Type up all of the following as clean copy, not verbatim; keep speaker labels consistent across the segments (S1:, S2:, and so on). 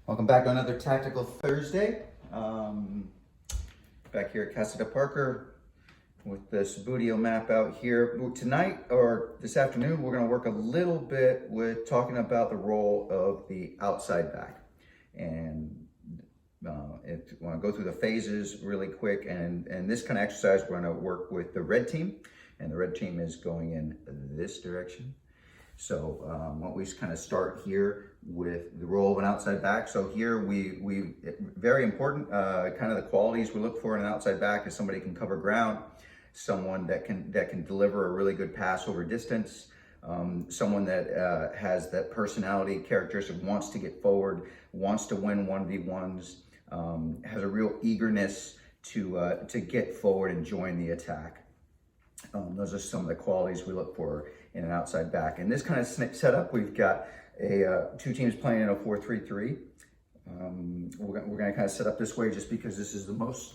S1: Welcome back to another Tactical Thursday. Back here at Casa de Parker with the Subbuteo map out here. Tonight, or this afternoon, we're going to work a little bit with talking about the role of the outside back. And if you want to go through the phases really quick, and this kind of exercise, we're going to work with the red team. And the red team is going in this direction. So why don't we just kind of start here with the role of an outside back. So here we very important, kind of the qualities we look for in an outside back is somebody who can cover ground, someone that can deliver a really good pass over distance, someone that has that personality characteristic, wants to get forward, wants to win 1v1s, has a real eagerness to get forward and join the attack. Those are some of the qualities we look for in an outside back. In this kind of setup, we've got two teams playing in a 4-3-3. We're going to kind of set up this way just because this is the most,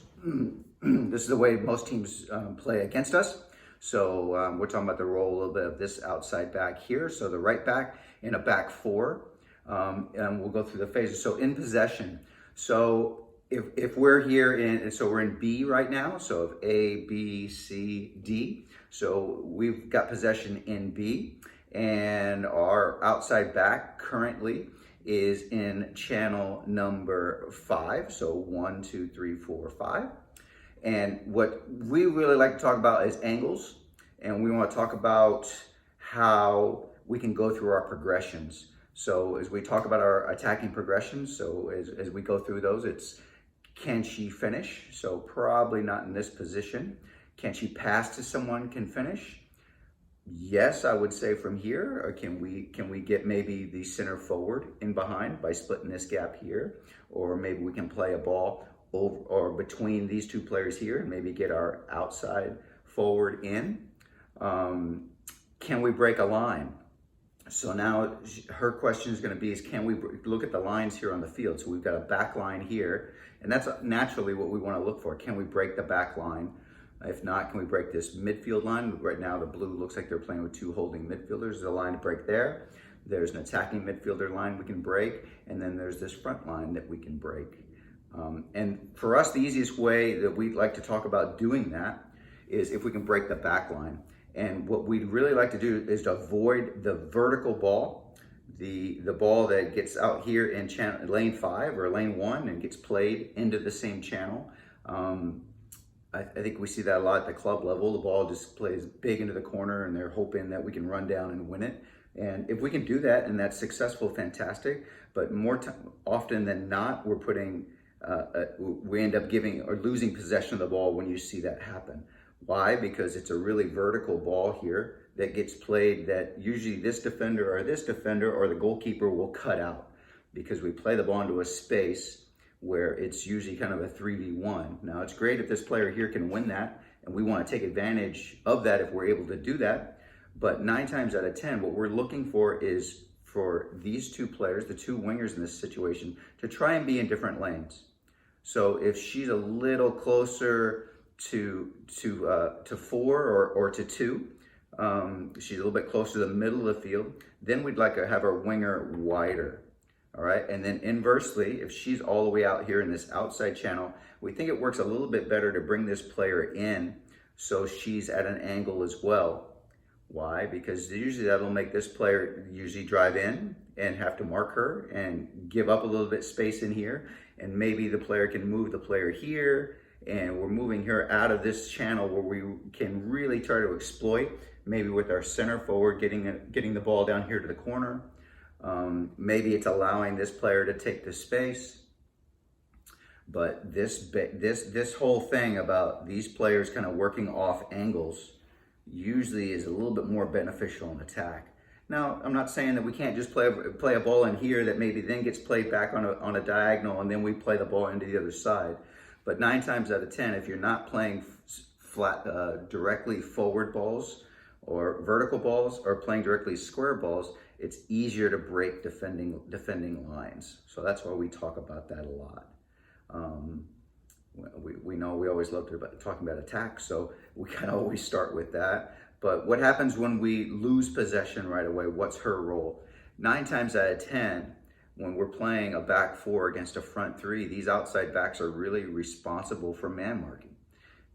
S1: this is the way most teams play against us. So we're talking about the role of this outside back here. So the right back in a back four, and we'll go through the phases. So in possession, so if we're here so we're in B right now, so of A, B, C, D. So we've got possession in B, and our outside back currently is in channel number 5. So 1, 2, 3, 4, 5. And what we really like to talk about is angles, and we want to talk about how we can go through our progressions. So as we talk about our attacking progressions, so as we go through those, it's can she finish? So probably not in this position. Can she pass to someone can finish? Yes, I would say from here. Or can we get maybe the center forward in behind by splitting this gap here? Or maybe we can play a ball over or between these two players here and maybe get our outside forward in. Can we break a line? So now her question is going to be is can we look at the lines here on the field? So we've got a back line here, and that's naturally what we want to look for. Can we break the back line? If not, can we break this midfield line? Right now the blue looks like they're playing with two holding midfielders. There's a line to break there. There's an attacking midfielder line we can break, and then there's this front line that we can break. And for us, the easiest way that we like to talk about doing that is if we can break the back line. And what we'd really like to do is to avoid the vertical ball, the ball that gets out here in lane 5 or lane 1 and gets played into the same channel. I think we see that a lot at the club level. The ball just plays big into the corner and they're hoping that we can run down and win it. And if we can do that and that's successful, fantastic. But often than not, we're putting, we end up giving or losing possession of the ball when you see that happen. Why? Because it's a really vertical ball here that gets played that usually this defender or the goalkeeper will cut out because we play the ball into a space where it's usually kind of a 3v1. Now it's great if this player here can win that, and we want to take advantage of that if we're able to do that. But 9 times out of 10, what we're looking for is for these two players, the two wingers in this situation, to try and be in different lanes. So if she's a little closer to 4 or to 2, she's a little bit closer to the middle of the field, then we'd like to have our winger wider. All right, and then inversely, if she's all the way out here in this outside channel, we think it works a little bit better to bring this player in so she's at an angle as well. Why? Because usually that'll make this player usually drive in and have to mark her and give up a little bit space in here, and maybe the player can move the player here, and we're moving her out of this channel where we can really try to exploit, maybe with our center forward getting the ball down here to the corner. Maybe it's allowing this player to take the space. But this whole thing about these players kind of working off angles usually is a little bit more beneficial in attack. Now, I'm not saying that we can't just play a ball in here that maybe then gets played back on a diagonal and then we play the ball into the other side. But 9 times out of 10, if you're not playing flat, directly forward balls or vertical balls or playing directly square balls, it's easier to break defending lines. So that's why we talk about that a lot. We know we always love talking about attack, so we kind of always start with that. But what happens when we lose possession right away? What's her role? 9 times out of 10, when we're playing a back four against a front three, these outside backs are really responsible for man marking.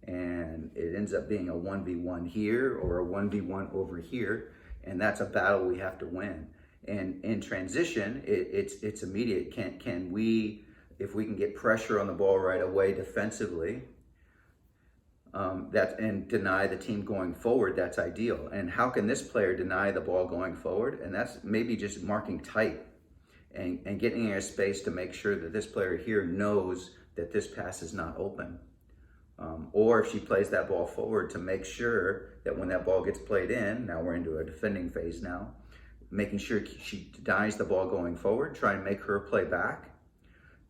S1: And it ends up being a 1v1 here or a 1v1 over here. And that's a battle we have to win. And in transition, it's immediate. Can we, if we can get pressure on the ball right away defensively, and deny the team going forward, that's ideal. And how can this player deny the ball going forward? And that's maybe just marking tight and getting in a space to make sure that this player here knows that this pass is not open. Or if she plays that ball forward, to make sure that when that ball gets played in, now we're into a defending phase now, making sure she denies the ball going forward, try and make her play back.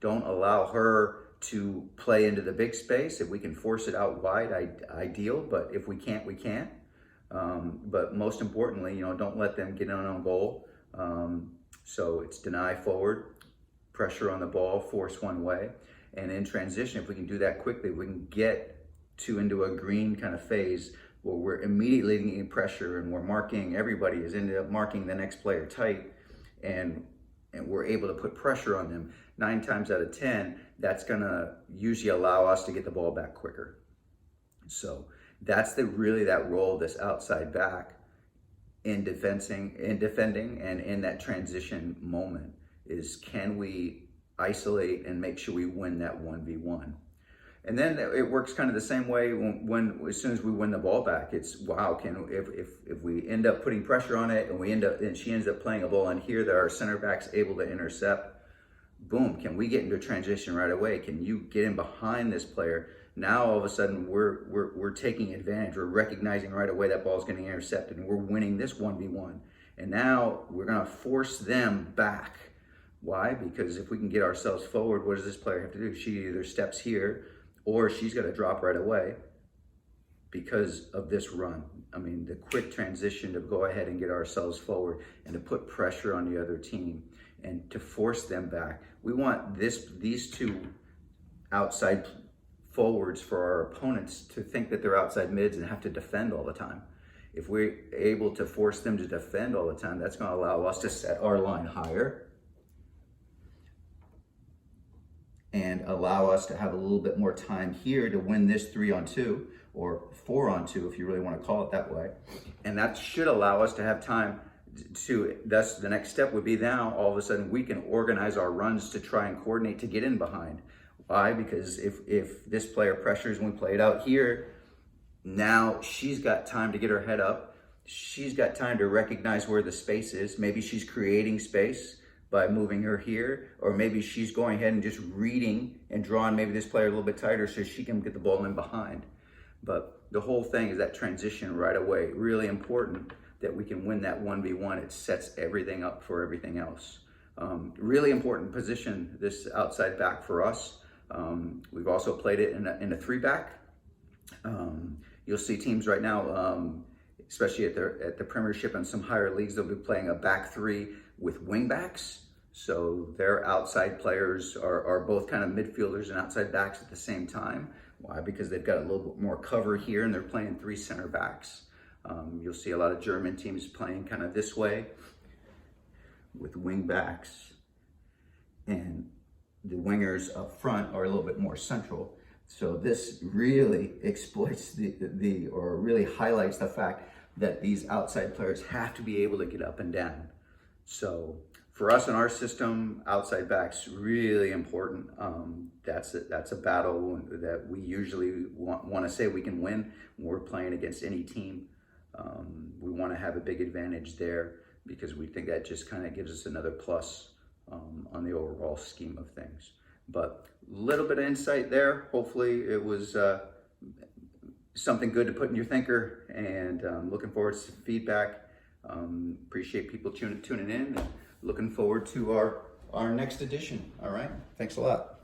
S1: Don't allow her to play into the big space. If we can force it out wide, ideal, but if we can't, we can't. But most importantly, you know, don't let them get on goal. So it's deny forward, pressure on the ball, force one way. And in transition, if we can do that quickly, we can get into a green kind of phase where we're immediately getting pressure and we're marking, everybody is ended up marking the next player tight, and we're able to put pressure on them. 9 times out of 10, that's gonna usually allow us to get the ball back quicker. So that's really that role of this outside back in defending and in that transition moment is, can we isolate and make sure we win that 1v1? And then it works kind of the same way when as soon as we win the ball back, it's wow, if we end up putting pressure on it and she ends up playing a ball in here that our center back's able to intercept, boom, can we get into transition right away? Can you get in behind this player? Now all of a sudden we're taking advantage. We're recognizing right away that ball's getting intercepted and we're winning this 1v1. And now we're gonna force them back. Why? Because if we can get ourselves forward, what does this player have to do? She either steps here or she's got to drop right away because of this run. I mean, the quick transition to go ahead and get ourselves forward and to put pressure on the other team and to force them back. We want these two outside forwards for our opponents to think that they're outside mids and have to defend all the time. If we're able to force them to defend all the time, that's going to allow us to set our line higher and allow us to have a little bit more time here to win this 3-on-2 or 4-on-2 if you really want to call it that way. And that should allow us to have time thus the next step would be now all of a sudden we can organize our runs to try and coordinate to get in behind. Why? Because if this player pressures when we play it out here, now she's got time to get her head up. She's got time to recognize where the space is. Maybe she's creating space by moving her here, or maybe she's going ahead and just reading and drawing maybe this player a little bit tighter so she can get the ball in behind. But the whole thing is that transition right away, really important that we can win that 1v1. It sets everything up for everything else. Really important position, this outside back for us. We've also played it in a 3-back. You'll see teams right now, especially at the Premiership and some higher leagues, they'll be playing a back 3 with wing backs. So their outside players are both kind of midfielders and outside backs at the same time. Why? Because they've got a little bit more cover here and they're playing 3 center backs. You'll see a lot of German teams playing kind of this way with wing backs, and the wingers up front are a little bit more central. So this really exploits or really highlights the fact that these outside players have to be able to get up and down. So for us in our system, outside backs really important. That's a battle that we usually want to say we can win when we're playing against any team. We want to have a big advantage there because we think that just kind of gives us another plus on the overall scheme of things. But a little bit of insight there. Hopefully it was something good to put in your thinker, and looking forward to feedback. Appreciate people tuning in, and looking forward to our next edition. All right. Thanks a lot.